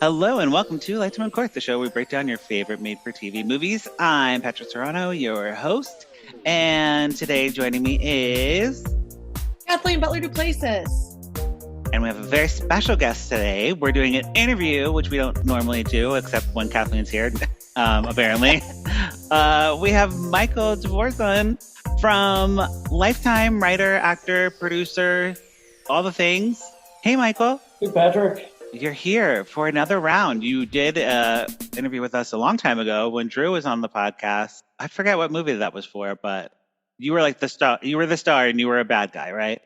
Hello and welcome to Lifetime on Court, the show where we break down your favorite made-for-TV movies. I'm Patrick Serrano, your host, and today joining me is... Kathleen Butler Duplacis. And we have a very special guest today. We're doing an interview, which we don't normally do, except when Kathleen's here, apparently. We have Michael DeVorzon from Lifetime, writer, actor, producer, all the things. Hey, Michael. Hey, Patrick. You're here for another round. You did an interview with us a long time ago when Drew was on the podcast. I forget what movie that was for, but you were like the star. You were the star and you were a bad guy, right?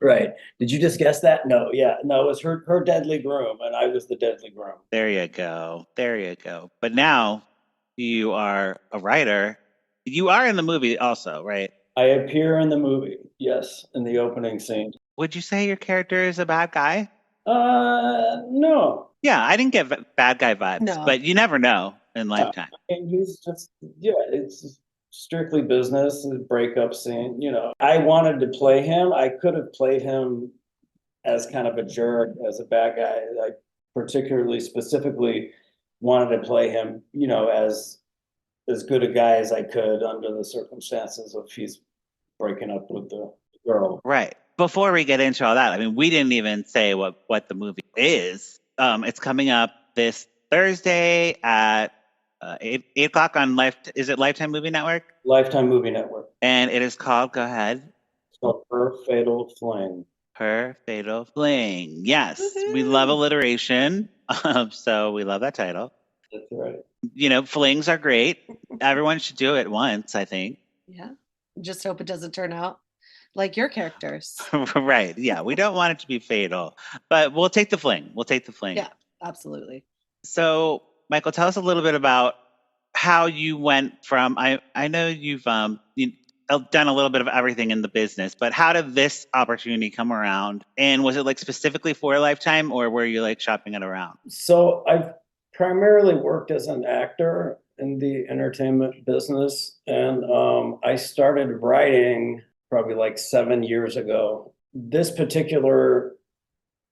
Right. Did you just guess that? No, yeah. No, it was her deadly groom, and I was the deadly groom. There you go. But now you are a writer. You are in the movie also, right? I appear in the movie, yes, in the opening scene. Would you say your character is a bad guy? No. Yeah, I didn't get bad guy vibes, No. but you never know in Lifetime. And he's just, it's strictly business, a breakup scene. I wanted to play him. I could have played him as kind of a jerk, as a bad guy. I particularly, specifically wanted to play him, as good a guy as I could under the circumstances of he's breaking up with the girl. Right. Before we get into all that, I mean, we didn't even say what the movie is. It's coming up this Thursday at 8 o'clock on Is it Lifetime Movie Network? Lifetime Movie Network. And it is called, go ahead. It's called Her Fatal Fling. Her Fatal Fling. Yes. Woo-hoo. We love alliteration. So we love that title. That's right. Flings are great. Everyone should do it once, I think. Yeah. Just hope it doesn't turn out like your characters. Right. Yeah. We don't want it to be fatal, but we'll take the fling. Yeah, absolutely. So, Michael, tell us a little bit about how you went from, I know you've done a little bit of everything in the business, but how did this opportunity come around? And was it like specifically for Lifetime, or were you like shopping it around? So I've primarily worked as an actor in the entertainment business. And I started writing probably like 7 years ago. This particular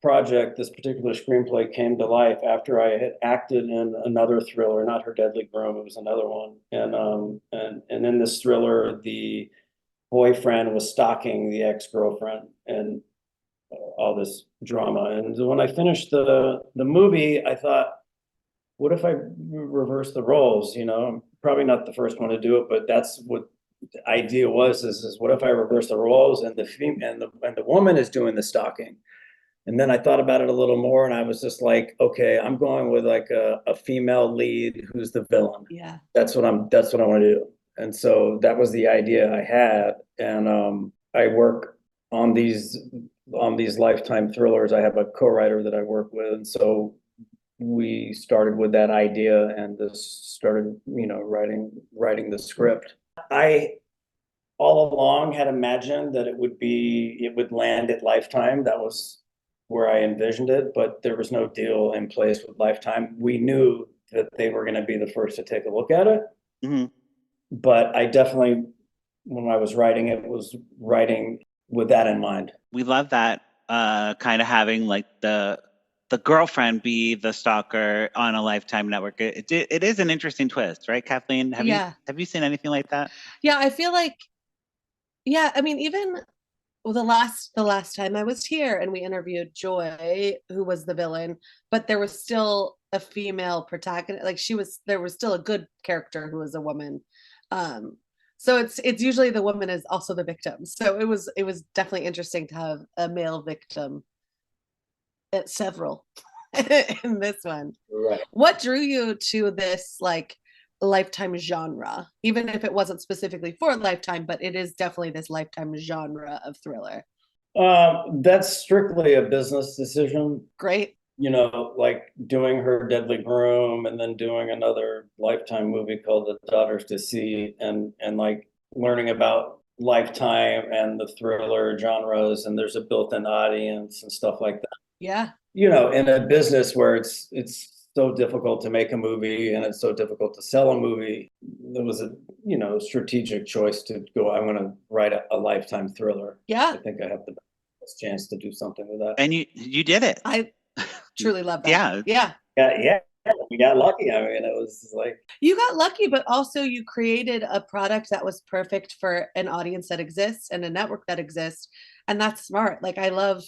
project, this particular screenplay came to life after I had acted in another thriller, not Her Deadly Groom, it was another one. And in this thriller, the boyfriend was stalking the ex-girlfriend and all this drama. And when I finished the movie, I thought, what if I reverse the roles? I'm probably not the first one to do it, but that's what the idea was, is what if I reverse the roles and the woman is doing the stalking? And then I thought about it a little more, and I was just like, okay, I'm going with like a female lead who's the villain. Yeah. That's what I want to do. And so that was the idea I had. And I work on these Lifetime thrillers. I have a co-writer that I work with. And so we started with that idea and just started, writing the script. I all along had imagined that it would land at Lifetime. That was where I envisioned it, but there was no deal in place with Lifetime. We knew that they were going to be the first to take a look at it. Mm-hmm. But I definitely, when I was writing it, was writing with that in mind. We love that kind of having like the girlfriend be the stalker on a Lifetime network. It is an interesting twist, right, Kathleen? Have you seen anything like that? Yeah, I feel like, I mean, even the last time I was here and we interviewed Joy, who was the villain, but there was still a female protagonist. Like there was still a good character who was a woman. So it's usually the woman is also the victim. So it was definitely interesting to have a male victim at several in this one. Right. What drew you to this like Lifetime genre, even if it wasn't specifically for Lifetime, but it is definitely this Lifetime genre of thriller? That's strictly a business decision. Great. Like doing Her Deadly Groom and then doing another Lifetime movie called The Daughter's Deceit, and like learning about Lifetime and the thriller genres, and there's a built-in audience and stuff like that. Yeah. In a business where it's so difficult to make a movie and it's so difficult to sell a movie, there was a strategic choice to go, I want to write a Lifetime thriller. Yeah. I think I have the best chance to do something with that. And you did it. truly love that. Yeah. Yeah. Yeah, we got lucky. I mean, it was like, You got lucky, but also you created a product that was perfect for an audience that exists and a network that exists. And that's smart. Like I love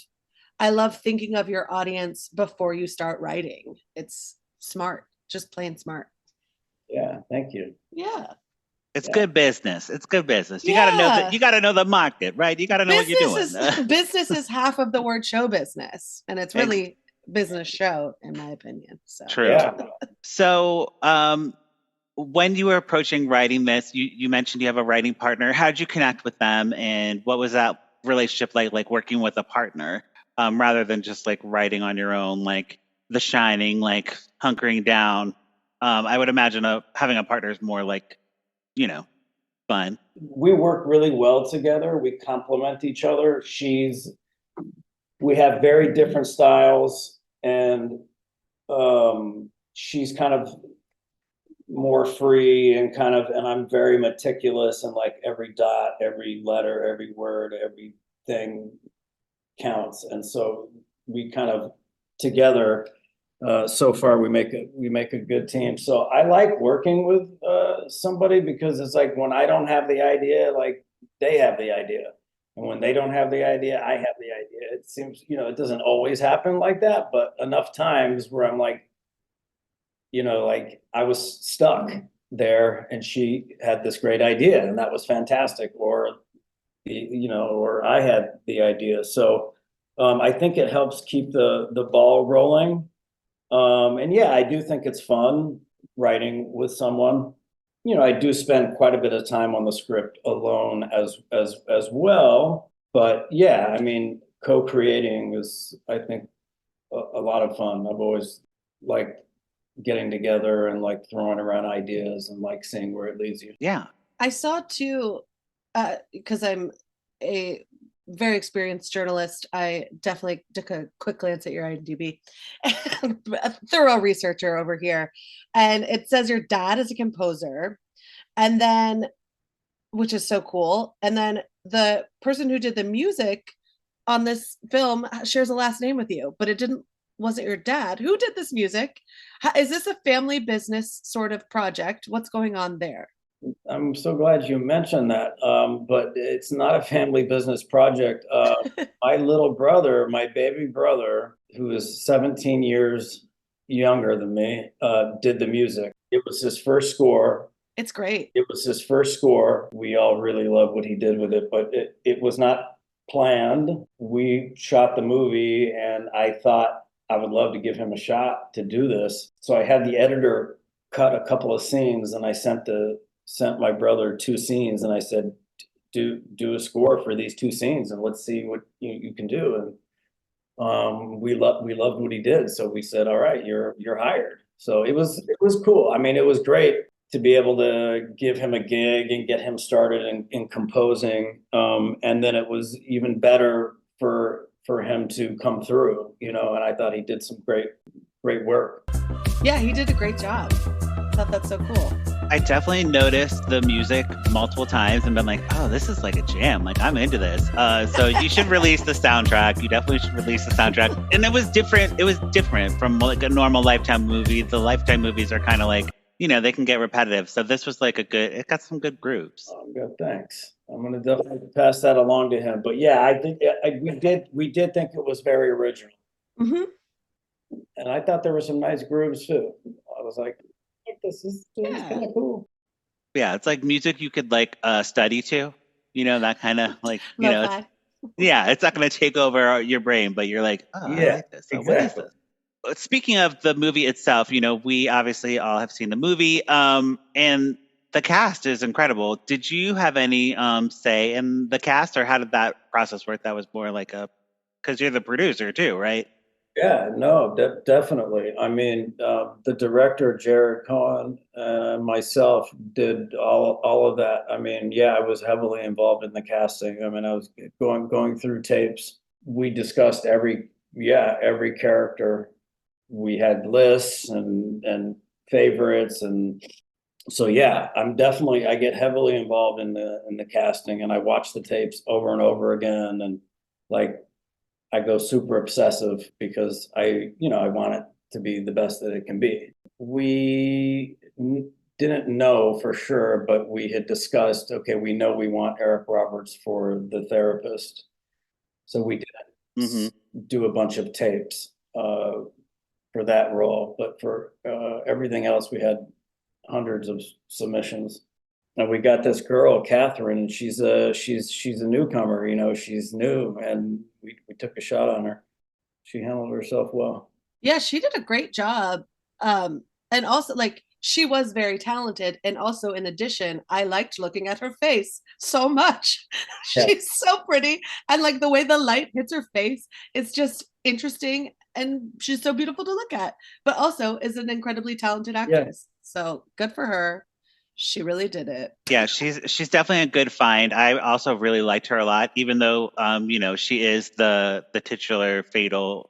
thinking of your audience before you start writing. It's smart, just plain smart. yeah, thank you. Yeah. It's Yeah. good business. It's good business. You Yeah. gotta know that. You gotta know the market, right? You gotta know what you're doing. Business is half of the word show business, and it's really business show, in my opinion. So True. Yeah. So, when you were approaching writing this, you mentioned you have a writing partner. How did you connect with them, and what was that relationship like working with a partner, rather than just like writing on your own, like The Shining, like hunkering down? I would imagine having a partner is more like, fun. We work really well together. We complement each other. We have very different styles, and she's kind of more free and and I'm very meticulous, and like every dot, every letter, every word, everything counts. And so we kind of together, so far we make a good team. So I like working with somebody, because it's like when I don't have the idea, like they have the idea. And when they don't have the idea, I have the idea. It seems, it doesn't always happen like that, but enough times where I'm like, like I was stuck there and she had this great idea and that was fantastic, or or I had the idea. So I think it helps keep the ball rolling. And yeah, I do think it's fun writing with someone. I do spend quite a bit of time on the script alone as well. But yeah, I mean, co-creating is, I think, a lot of fun. I've always liked getting together and like throwing around ideas and like seeing where it leads you. Yeah. I saw too, because I'm a very experienced journalist. I definitely took a quick glance at your IMDb. A thorough researcher over here. And it says your dad is a composer, and then, which is so cool. And then the person who did the music on this film shares a last name with you, but wasn't your dad. Who did this music? Is this a family business sort of project? What's going on there? I'm so glad you mentioned that. But it's not a family business project. My little brother, my baby brother, who is 17 years younger than me, did the music. It was his first score. It's great. It was his first score. We all really love what he did with it, but it was not planned. We shot the movie and I thought I would love to give him a shot to do this. So I had the editor cut a couple of scenes and I sent my brother 2 scenes and I said, do a score for these 2 scenes and let's see what you can do. And we loved what he did. So we said, all right, you're hired. So it was cool. I mean, it was great to be able to give him a gig and get him started in composing. And then it was even better for him to come through, and I thought he did some great work. Yeah, he did a great job. I thought that's so cool. I definitely noticed the music multiple times and been like, oh, this is like a jam. Like, I'm into this. So you should release the soundtrack. You definitely should release the soundtrack. And it was different. It was different from like a normal Lifetime movie. The Lifetime movies are kind of like, they can get repetitive. So this was like it got some good grooves. Oh, good. Thanks. I'm going to definitely pass that along to him. But yeah, I think we did think it was very original. Mm-hmm. And I thought there were some nice grooves too. I was like, this is kind of cool. Yeah, it's like music you could like study to, that kind of like, it's not going to take over your brain, but you're like, oh, yeah, I like this. So exactly. what is this? Speaking of the movie itself, we obviously all have seen the movie, and the cast is incredible. Did you have any say in the cast, or how did that process work? That was more like because you're the producer too, right? Yeah, no, definitely. I mean, the director, Jared Cohen, and myself did all of that. I mean, yeah, I was heavily involved in the casting. I mean, I was going through tapes. We discussed every character. We had lists and favorites, and so yeah, I get heavily involved in the casting, and I watch the tapes over and over again, and like I go super obsessive because I want it to be the best that it can be. We didn't know for sure, but we had discussed, okay, we know we want Eric Roberts for the therapist. So we did do a bunch of tapes for that role, but for everything else, we had hundreds of submissions. And we got this girl, Katherine, and she's a newcomer, she's new, and we took a shot on her. She handled herself well. Yeah, she did a great job. And also like she was very talented. And also in addition, I liked looking at her face so much. Yeah. She's so pretty. And like the way the light hits her face, it's just interesting. And she's so beautiful to look at, but also is an incredibly talented actress. So good for her. She really did it. Yeah, she's definitely a good find. I also really liked her a lot, even though she is the titular fatal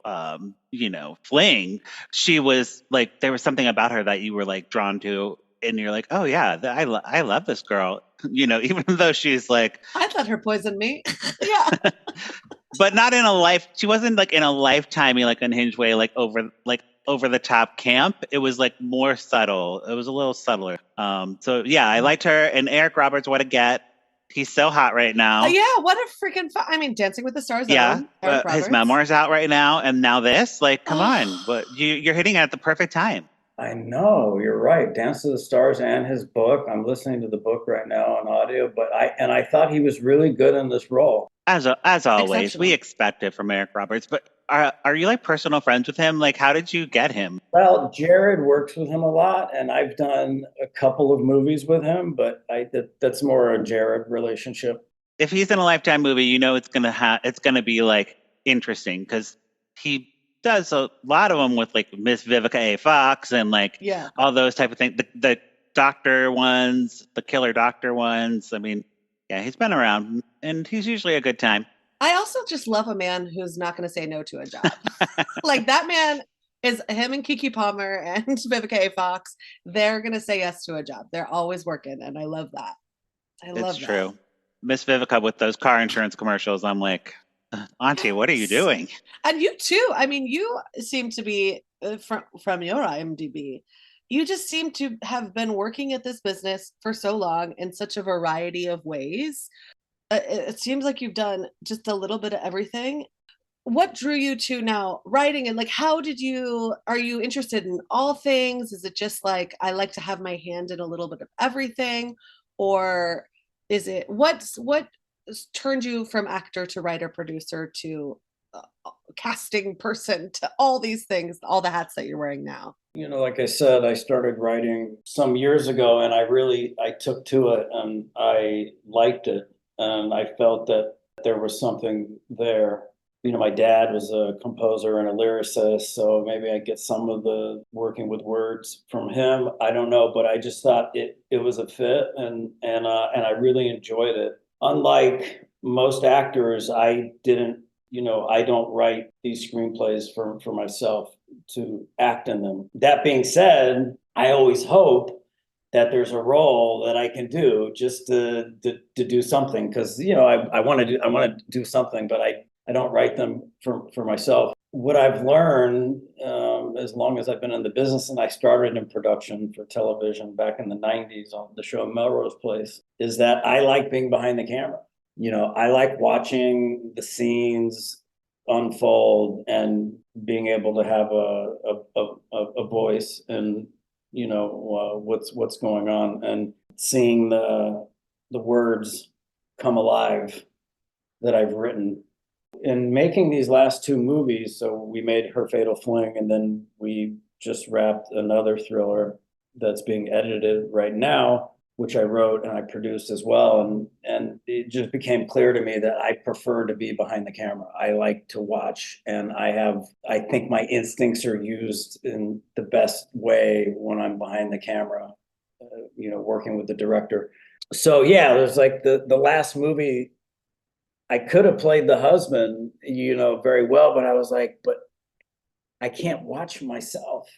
Fling. She was like, there was something about her that you were like drawn to, and you're like, oh yeah, I love this girl. Even though she's like, I'd let her poison me. Yeah. But not in a life. She wasn't like in a lifetimey, like unhinged way, like over the top camp. It was like more subtle. It was a little subtler. So yeah, I liked her. And Eric Roberts, what a get. He's so hot right now. Yeah, what a freaking Dancing with the Stars. Yeah, Eric Roberts. His memoir's out right now, and now this. Like, come on, but you're hitting it at the perfect time. I know, you're right. Dance to the Stars and his book. I'm listening to the book right now on audio, but I thought he was really good in this role. As always, we expect it from Eric Roberts. But are you like personal friends with him? Like, how did you get him? Well, Jared works with him a lot, and I've done a couple of movies with him, but that's more a Jared relationship. If he's in a Lifetime movie, it's gonna be like interesting because he does a lot of them with like Miss Vivica A. Fox and like all those type of things. The doctor ones, the killer doctor ones. I mean, yeah, he's been around and he's usually a good time. I also just love a man who's not going to say no to a job. Like that man is him and Keke Palmer and Vivica A. Fox. They're going to say yes to a job. They're always working. And I love that. It's true. Miss Vivica with those car insurance commercials. I'm like, Auntie, what are you doing? And you too. I mean, you seem to be from your IMDb. You just seem to have been working at this business for so long in such a variety of ways. It seems like you've done just a little bit of everything. What drew you to now writing, and like are you interested in all things? Is it just like I like to have my hand in a little bit of everything, or is it what turned you from actor to writer, producer to casting person to all these things, all the hats that you're wearing now? Like I said, I started writing some years ago, and I took to it and I liked it. And I felt that there was something there. My dad was a composer and a lyricist, so maybe I get some of the working with words from him. I don't know, but I just thought it was a fit, and I really enjoyed it. Unlike most actors, I don't write these screenplays for myself to act in them. That being said, I always hope that there's a role that I can do just to do something, because I want to do something, but I don't write them for myself. What I've learned as long as I've been in the business, and I started in production for television back in the 90s on the show Melrose Place, is that I like being behind the camera. I like watching the scenes unfold and being able to have a voice and what's going on, and seeing the words come alive that I've written. In making these last two movies, so we made Her Fatal Fling, and then we just wrapped another thriller that's being edited right now, which I wrote and I produced as well. And it just became clear to me that I prefer to be behind the camera. I like to watch, and I think my instincts are used in the best way when I'm behind the camera, working with the director. So yeah, there's like the last movie, I could have played the husband, very well, but I was like, but I can't watch myself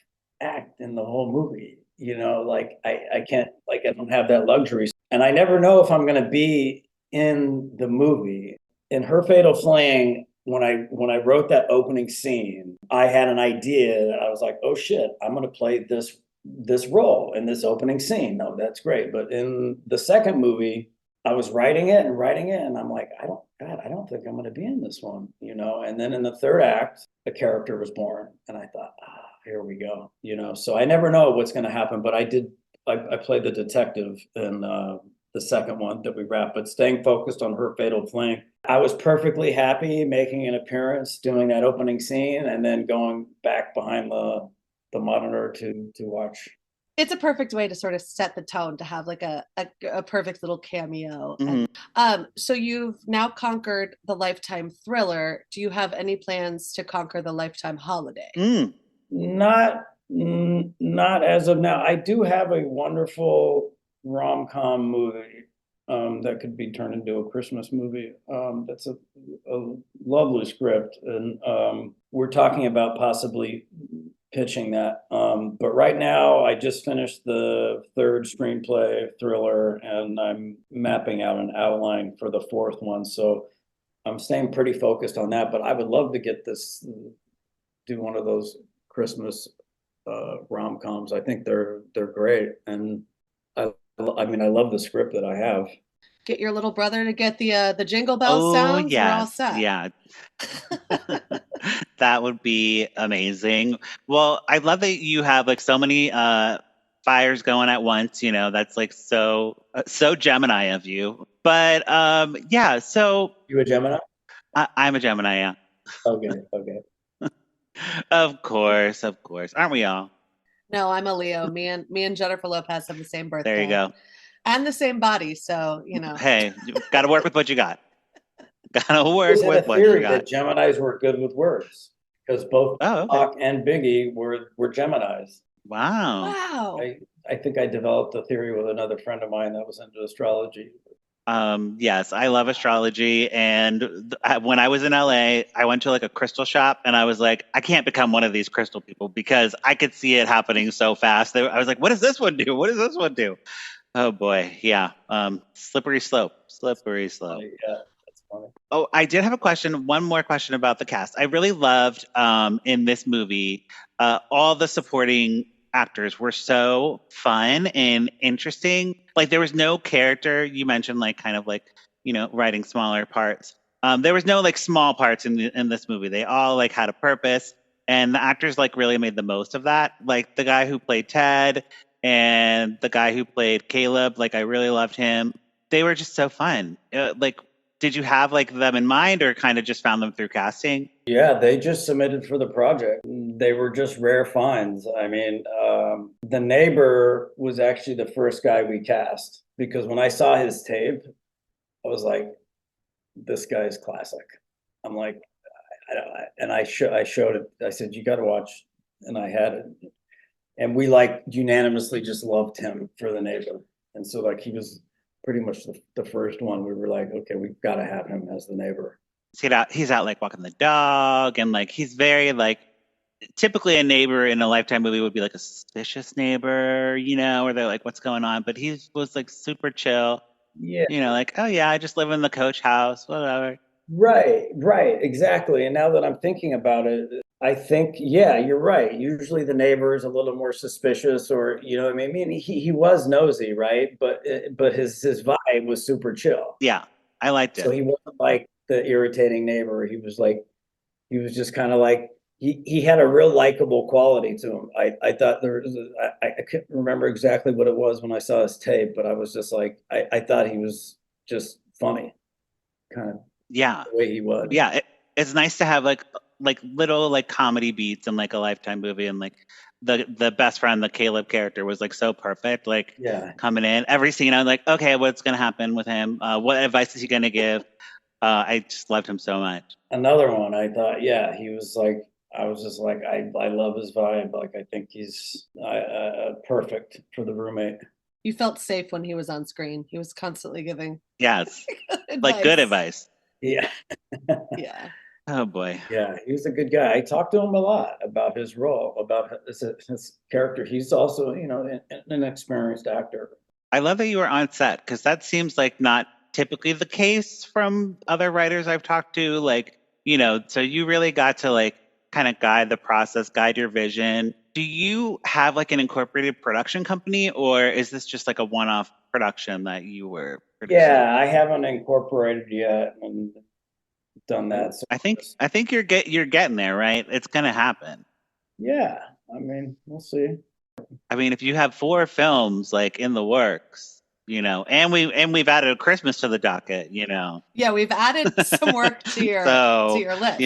act in the whole movie. I can't, I don't have that luxury. And I never know if I'm going to be in the movie. In Her Fatal Fling, when I wrote that opening scene, I had an idea that I was like, oh shit, I'm gonna play this role in this opening scene. No, that's great. But in the second movie, I was writing it, and I'm like, I don't think I'm gonna be in this one, you know. And then in the third act, a character was born, and I thought, here we go, you know. So I never know what's gonna happen, but I played the detective in the second one that we wrapped, but staying focused on Her Fatal Fling. I was perfectly happy making an appearance, doing that opening scene, and then going back behind the monitor to watch. It's a perfect way to sort of set the tone to have like a perfect little cameo. Mhm. And so you've now conquered the Lifetime thriller. Do you have any plans to conquer the Lifetime holiday? Mm. Not as of now. I do have a wonderful rom-com movie that could be turned into a Christmas movie. That's a lovely script, and we're talking about possibly pitching that. But right now, I just finished the third screenplay thriller, and I'm mapping out an outline for the fourth one. So I'm staying pretty focused on that. But I would love to do one of those Christmas rom-coms. I think they're great, and I mean I love the script that I have. Get your little brother to get the jingle bell Oh, sounds. We're all yes. set. Yeah. That would be amazing. Well, I love that you have like so many fires going at once, you know. That's like so Gemini of you. But yeah, so You a Gemini? I'm a Gemini, yeah. Okay. Of course, of course. Aren't we all? No, I'm a Leo. Me and Jennifer Lopez have the same birthday. There you go. And the same body, so you know. Hey, you got to work with what you got. Gotta work There's a with what you theory got. that Geminis were good with words because both Oh, okay. Hawk and Biggie were Geminis. Wow. Wow. I think I developed a theory with another friend of mine that was into astrology. Yes, I love astrology. And when I was in LA, I went to like a crystal shop and I was like, I can't become one of these crystal people because I could see it happening so fast. I was like, what does this one do? What does this one do? Oh boy. Yeah. Slippery slope. Slippery slope. Yeah, that's funny. Oh, I did have a question. One more question about the cast. I really loved in this movie, all the supporting actors were so fun and interesting. Like there was no character. You mentioned like kind of like, you know, writing smaller parts. There was no like small parts in this movie. They all like had a purpose, and the actors like really made the most of that. Like the guy who played Ted and the guy who played Caleb. Like I really loved him. They were just so fun. Like did you have like them in mind or kind of just found them through casting? Yeah, they just submitted for the project. They were just rare finds. I mean, the neighbor was actually the first guy we cast because when I saw his tape, I was like, this guy's classic. I'm like, I showed it. I said, you got to watch. And I had it. And we like unanimously just loved him for the neighbor. And so like he was pretty much the first one. We were like, okay, we've got to have him as the neighbor. He's out like walking the dog and like he's very like typically a neighbor in a Lifetime movie would be like a suspicious neighbor, you know, where they're like, what's going on? But he was like super chill. Yeah. You know, like, oh yeah, I just live in the coach house, whatever. Right, exactly. And now that I'm thinking about it, I think, yeah, you're right. Usually the neighbor is a little more suspicious, or you know, what I mean, he was nosy, right? But his vibe was super chill. Yeah, I liked So it. he wasn't like the irritating neighbor. He was just kind of like he had a real likable quality to him. I thought I couldn't remember exactly what it was when I saw his tape, but I was just like I thought he was just funny, kind of Yeah, the way he was. yeah. It's nice to have like little like comedy beats in like a Lifetime movie, and like the best friend, the Caleb character, was like so perfect. Like Yeah. coming in every scene, I'm like, okay, what's gonna happen with him? What advice is he gonna give? I just loved him so much. Another one, I thought, yeah, he was like, I was just like, I love his vibe. Like, I think he's perfect for the roommate. You felt safe when he was on screen. He was constantly giving Yes, like good advice. Yeah. Yeah. Oh boy. Yeah, he was a good guy. I talked to him a lot about his role, about his character. He's also, you know, an experienced actor. I love that you were on set because that seems like not typically the case from other writers I've talked to. Like, so you really got to like kind of guide the process, guide your vision. Do you have like an incorporated production company, or is this just like a one-off production that you were producing? Yeah, I haven't incorporated yet and done that. So I think you're getting there, right? It's gonna happen. yeah, I mean, we'll see. I mean, if you have 4 films like in the works, and we've added a Christmas to the docket, Yeah, we've added some work to your so list.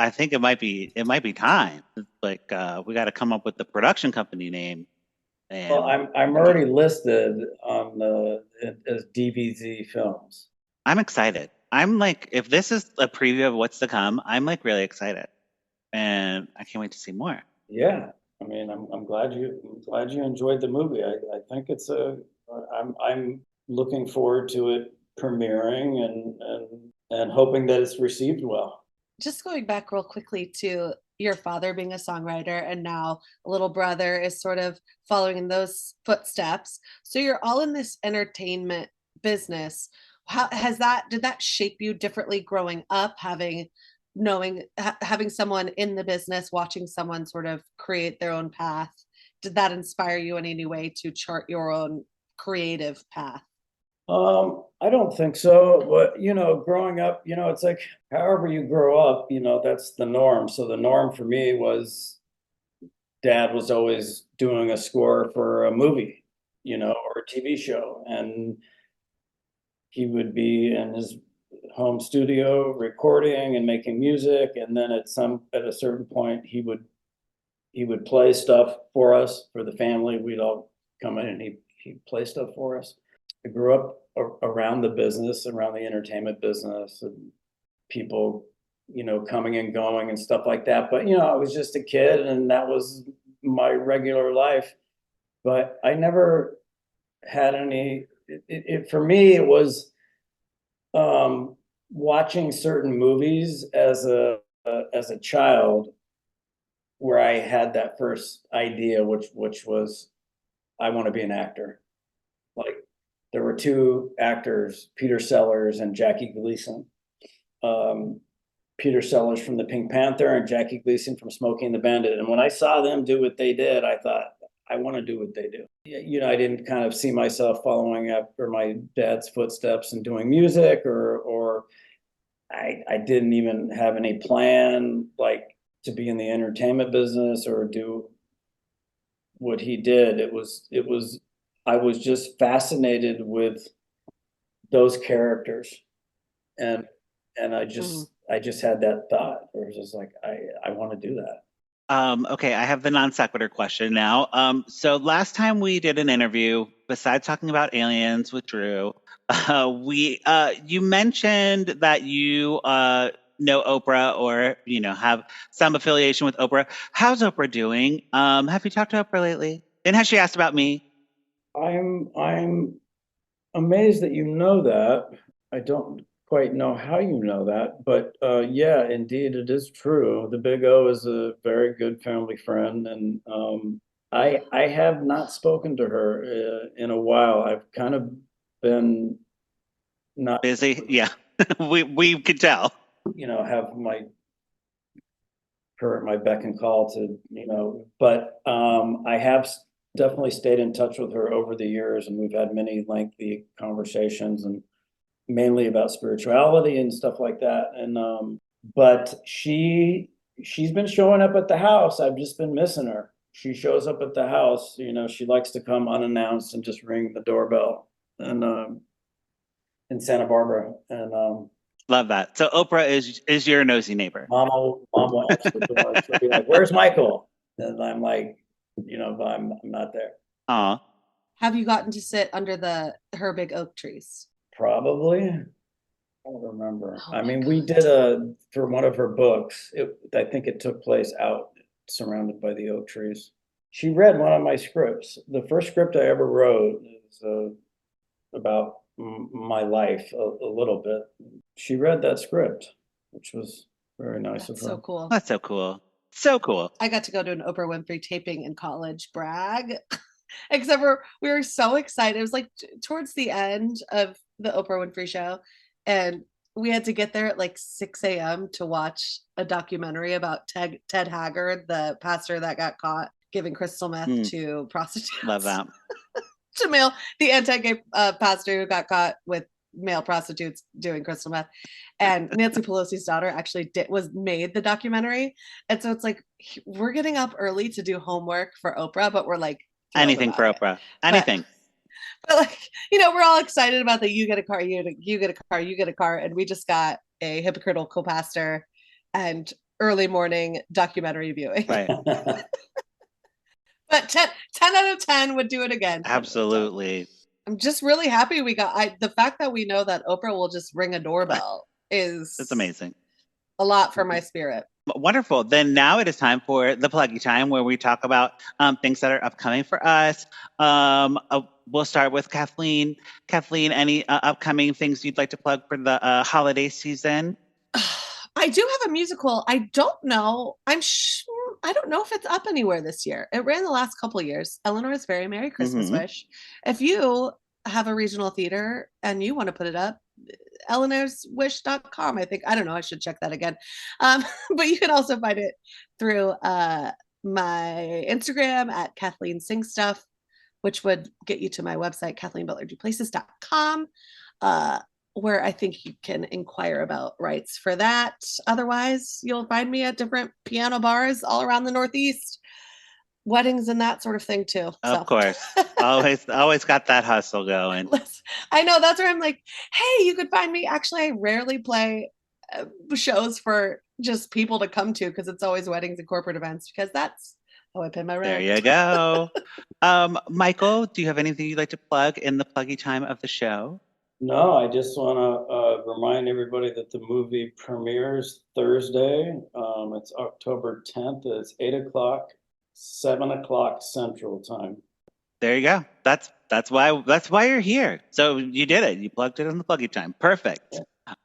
I think it might be time. Like we got to come up with the production company name. And Well, I'm already listed on the as DVZ Films. I'm excited. I'm like, if this is a preview of what's to come, I'm like really excited, and I can't wait to see more. Yeah, I mean, I'm glad you enjoyed the movie. I think I'm looking forward to it premiering and hoping that it's received well. Just going back real quickly to your father being a songwriter and now a little brother is sort of following in those footsteps. So you're all in this entertainment business. How did that shape you differently growing up, having someone in the business, watching someone sort of create their own path? Did that inspire you in any way to chart your own creative path? I don't think so, but growing up, it's like however you grow up, that's the norm. So the norm for me was dad was always doing a score for a movie, or a TV show, and he would be in his home studio recording and making music, and then at a certain point he would play stuff for us, for the family. We'd all come in and he'd play stuff for us. I grew up around the business, around the entertainment business, and people, coming and going and stuff like that. But, I was just a kid and that was my regular life. But I never had any, for me, it was watching certain movies as a child where I had that first idea, which was I want to be an actor. Like, there were 2 actors, Peter Sellers and Jackie Gleason. Peter Sellers from the Pink Panther and Jackie Gleason from Smokey and the Bandit. And when I saw them do what they did, I thought, I want to do what they do. I didn't kind of see myself following after my dad's footsteps and doing music, or I didn't even have any plan like to be in the entertainment business or do what he did. I was just fascinated with those characters, and I just had that thought. It was just like I want to do that. Okay, I have the non sequitur question now. So last time we did an interview, besides talking about aliens with Drew, you mentioned that you know Oprah, or have some affiliation with Oprah. How's Oprah doing? Have you talked to Oprah lately? And has she asked about me? I'm amazed that you know that. I don't quite know how you know that, but yeah, indeed, it is true. The Big O is a very good family friend, and I have not spoken to her in a while. I've kind of been not busy. Yeah, we could tell. Have her at my beck and call to but I have definitely stayed in touch with her over the years, and we've had many lengthy conversations, and mainly about spirituality and stuff like that. And but she's been showing up at the house. I've just been missing her. She shows up at the house. She likes to come unannounced and just ring the doorbell, and in Santa Barbara. And love that. So Oprah is your nosy neighbor. Mom will answer the door. She'll be like, "Where's Michael?" And I'm like, but I'm not there. Aw. Have you gotten to sit under her big oak trees? Probably. I don't remember. Oh I mean, God. we did for one of her books. I think it took place out surrounded by the oak trees. She read one of my scripts. The first script I ever wrote is about my life a little bit. She read that script, which was very nice of her. So cool. That's so cool. So cool. I got to go to an Oprah Winfrey taping in college. Brag. Except for we were so excited. It was like towards the end of the Oprah Winfrey show, and we had to get there at like 6 a.m. to watch a documentary about Ted Haggard, the pastor that got caught giving crystal meth to prostitutes. Love that. The anti-gay pastor who got caught with male prostitutes doing crystal meth. And Nancy Pelosi's daughter actually made the documentary. And so it's like, we're getting up early to do homework for Oprah, but we're like, anything for Oprah. Anything. But like, we're all excited about that. You get a car, you get a car, you get a car. And we just got a hypocritical pastor and early morning documentary viewing. Right. But 10 out of 10 would do it again. Absolutely. I'm just really happy we got the fact that we know that Oprah will just ring a doorbell is it's amazing. A lot for my spirit. Wonderful. Then now it is time for the pluggy time where we talk about things that are upcoming for us. We'll start with Kathleen. Kathleen, any upcoming things you'd like to plug for the holiday season? I do have a musical. I don't know. I don't know if it's up anywhere this year. It ran the last couple of years. Eleanor's Very Merry Christmas Wish. If you have a regional theater and you want to put it up, eleanorswish.com. I don't know. I should check that again. But you can also find it through my Instagram at Kathleen Sing Stuff, which would get you to my website, KathleenButlerDuPlaces.com, where I think you can inquire about rights for that. Otherwise, you'll find me at different piano bars all around the Northeast, weddings and that sort of thing too. Of course. always got that hustle going. I know, that's where I'm like, hey, you could find me. Actually, I rarely play shows for just people to come to because it's always weddings and corporate events because that's how I pay my rent. There you go. Michael, do you have anything you'd like to plug in the pluggy time of the show? No, I just want to remind everybody that the movie premieres Thursday. It's October 10th. It's 8 o'clock, 7 o'clock Central Time. There you go. That's why you're here. So you did it. You plugged it in the pluggy time. Perfect.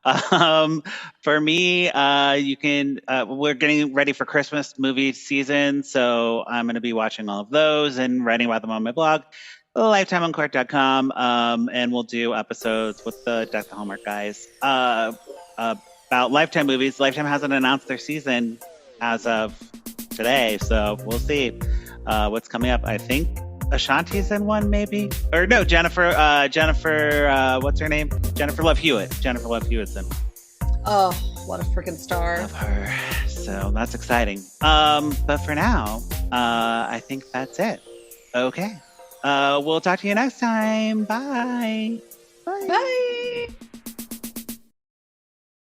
For me, you can. We're getting ready for Christmas movie season, so I'm going to be watching all of those and writing about them on my blog, lifetimeoncourt.com, and we'll do episodes with the Death to Homework guys about Lifetime movies. Lifetime hasn't announced their season as of today, so we'll see what's coming up. I think Ashanti's in one, maybe, or no, Jennifer. What's her name? Jennifer Love Hewitt. Jennifer Love Hewitt's in. Oh, what a freaking star! Love her. So that's exciting. But for now, I think that's it. Okay. We'll talk to you next time. Bye. Bye.